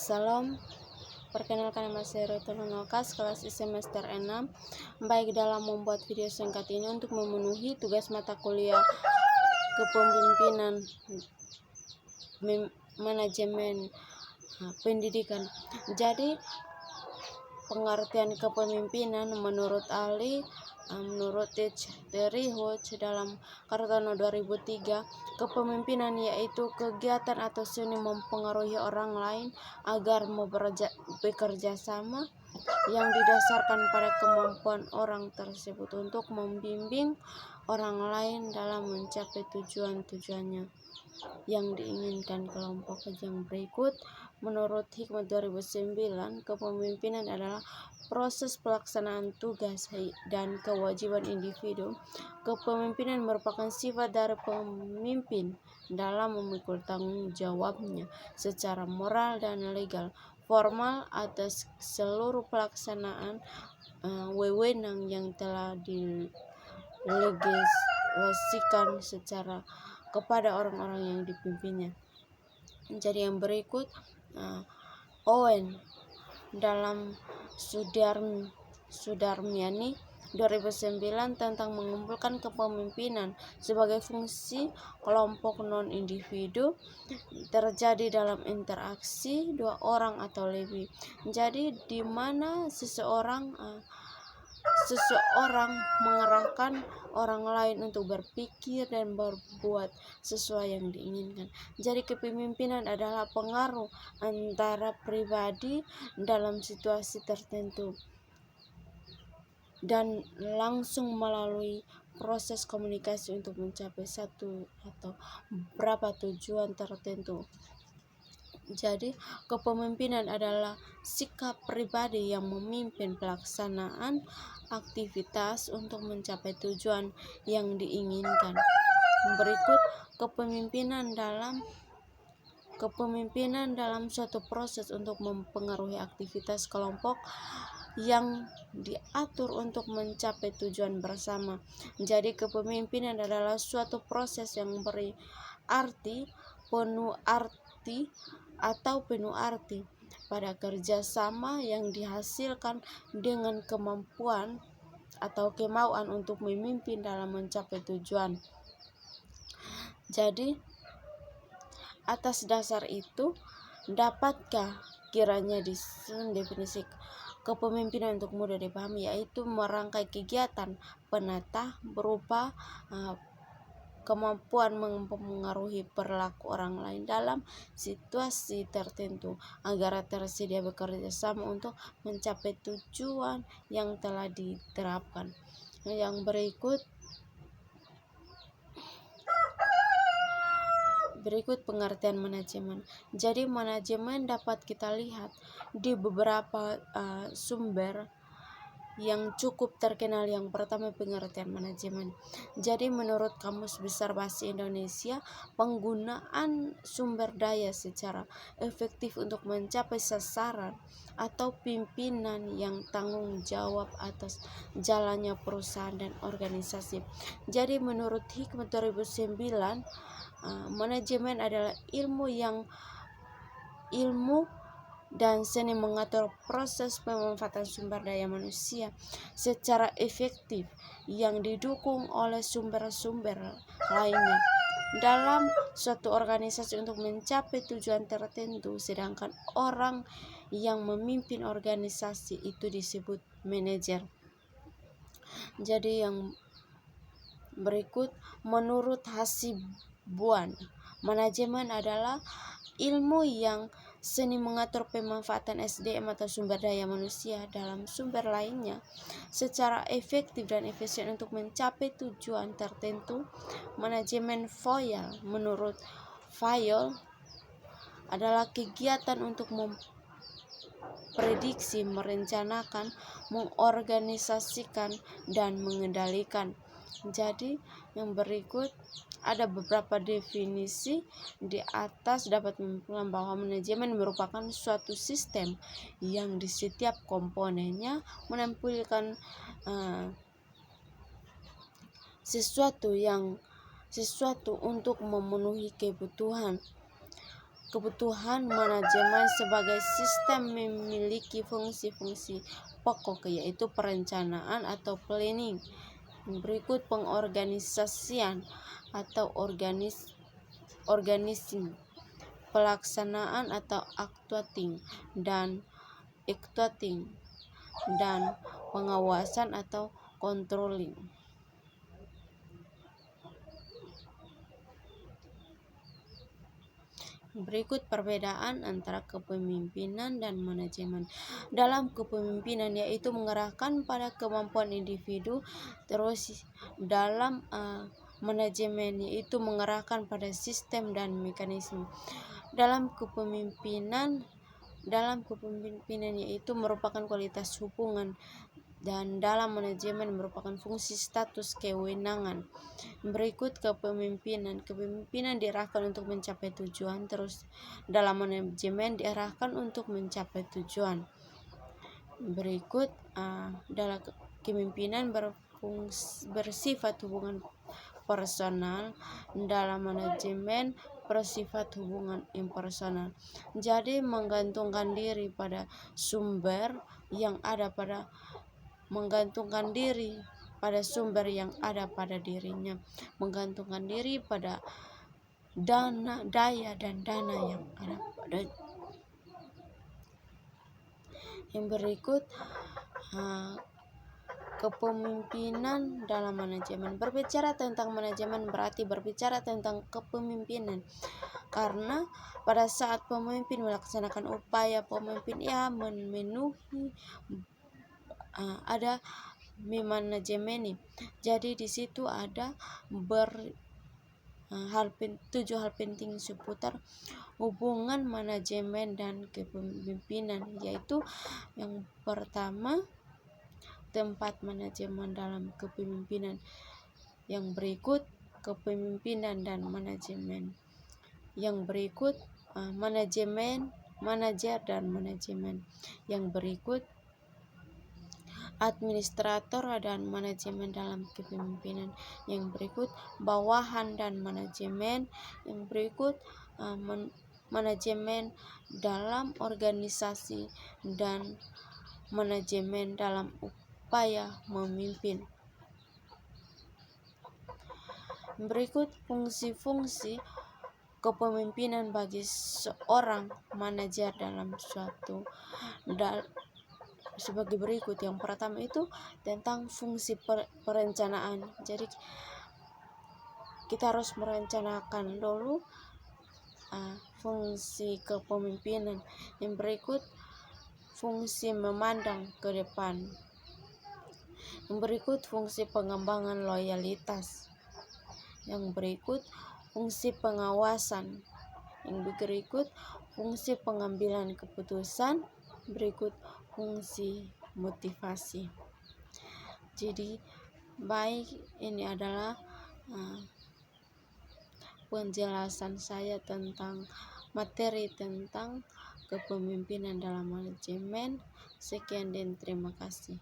Salam, perkenalkan nama saya Retno Nokas, kelas semester 6. Baik, dalam membuat video singkat ini untuk memenuhi tugas mata kuliah kepemimpinan manajemen pendidikan. Jadi, pengertian kepemimpinan menurut ahli menurut Terry Hodge dalam Kartono 2003, kepemimpinan yaitu kegiatan atau seni mempengaruhi orang lain agar bekerja sama yang didasarkan pada kemampuan orang tersebut untuk membimbing orang lain dalam mencapai tujuan-tujuannya yang diinginkan kelompok. Yang berikut, menurut Hikmat 2009, kepemimpinan adalah proses pelaksanaan tugas dan kewajiban individu. Kepemimpinan merupakan sifat dari pemimpin dalam memikul tanggung jawabnya secara moral dan legal formal atas seluruh pelaksanaan wewenang yang telah didelegasikan secara kepada orang-orang yang dipimpinnya. Jadi yang berikut, Owen dalam Sudarmiani 2009 tentang mengumpulkan kepemimpinan sebagai fungsi kelompok non-individu terjadi dalam interaksi dua orang atau lebih. Jadi di mana seseorang mengerahkan orang lain untuk berpikir dan berbuat sesuai yang diinginkan. Jadi kepemimpinan adalah pengaruh antara pribadi dalam situasi tertentu dan langsung melalui proses komunikasi untuk mencapai satu atau beberapa tujuan tertentu. Jadi, kepemimpinan adalah sikap pribadi yang memimpin pelaksanaan aktivitas untuk mencapai tujuan yang diinginkan. Berikut, kepemimpinan dalam suatu proses untuk mempengaruhi aktivitas kelompok yang diatur untuk mencapai tujuan bersama. Jadi kepemimpinan adalah suatu proses yang penuh arti pada kerjasama yang dihasilkan dengan kemampuan atau kemauan untuk memimpin dalam mencapai tujuan. Jadi atas dasar itu, dapatkah kiranya definisi kepemimpinan untuk mudah dipahami, yaitu merangkai kegiatan penata berupa kemampuan mempengaruhi perilaku orang lain dalam situasi tertentu agar tersedia bekerja sama untuk mencapai tujuan yang telah diterapkan. Yang berikut pengertian manajemen. Jadi manajemen dapat kita lihat di beberapa sumber yang cukup terkenal. Yang pertama, pengertian manajemen. Jadi menurut Kamus Besar Bahasa Indonesia, penggunaan sumber daya secara efektif untuk mencapai sasaran atau pimpinan yang tanggung jawab atas jalannya perusahaan dan organisasi. Jadi menurut Hikmat 2009, manajemen adalah ilmu dan seni mengatur proses pemanfaatan sumber daya manusia secara efektif yang didukung oleh sumber-sumber lainnya dalam suatu organisasi untuk mencapai tujuan tertentu, sedangkan orang yang memimpin organisasi itu disebut manajer. Jadi yang berikut, menurut Hasibuan, manajemen adalah ilmu yang seni mengatur pemanfaatan SDM atau sumber daya manusia dalam sumber lainnya secara efektif dan efisien untuk mencapai tujuan tertentu. Manajemen Fayol, menurut Fayol, adalah kegiatan untuk memprediksi, merencanakan, mengorganisasikan, dan mengendalikan. Jadi yang berikut ada beberapa definisi di atas dapat menyimpulkan bahwa manajemen merupakan suatu sistem yang di setiap komponennya menampilkan sesuatu untuk memenuhi kebutuhan kebutuhan manajemen sebagai sistem memiliki fungsi-fungsi pokok, yaitu perencanaan atau planning. Berikut pengorganisasian atau organizing, pelaksanaan atau actuating, dan pengawasan atau controlling. Berikut perbedaan antara kepemimpinan dan manajemen. Dalam kepemimpinan, yaitu mengarahkan pada kemampuan individu, terus dalam manajemen, yaitu mengarahkan pada sistem dan mekanisme. Dalam kepemimpinan yaitu merupakan kualitas hubungan, dan dalam manajemen merupakan fungsi status kewenangan. Berikut kepemimpinan diarahkan untuk mencapai tujuan, terus dalam manajemen diarahkan untuk mencapai tujuan. Berikut dalam kepemimpinan bersifat hubungan personal, dalam manajemen bersifat hubungan impersonal. Jadi menggantungkan diri pada sumber yang ada pada dirinya, menggantungkan diri pada daya dan dana yang ada pada. Yang berikut kepemimpinan dalam manajemen. Berbicara tentang manajemen berarti berbicara tentang kepemimpinan, karena pada saat pemimpin melaksanakan upaya pemimpin, ia memenuhi ada memanajemeni. Jadi di situ ada 7 hal penting seputar hubungan manajemen dan kepemimpinan, yaitu yang pertama, tempat manajemen dalam kepemimpinan. Yang berikut kepemimpinan dan manajemen. Yang berikut manajer dan manajemen. Yang berikut administrator dan manajemen dalam kepemimpinan. Yang berikut bawahan dan manajemen. Yang berikut manajemen dalam organisasi dan manajemen dalam upaya memimpin. Berikut fungsi-fungsi kepemimpinan bagi seorang manajer dalam suatu sebagai berikut. Yang pertama itu tentang fungsi perencanaan. Jadi kita harus merencanakan dulu fungsi kepemimpinan. Yang berikut fungsi memandang ke depan. Yang berikut fungsi pengembangan loyalitas. Yang berikut fungsi pengawasan. Yang berikut fungsi pengambilan keputusan. Berikut fungsi motivasi. Jadi baik, ini adalah penjelasan saya tentang materi tentang kepemimpinan dalam manajemen. Sekian dan terima kasih.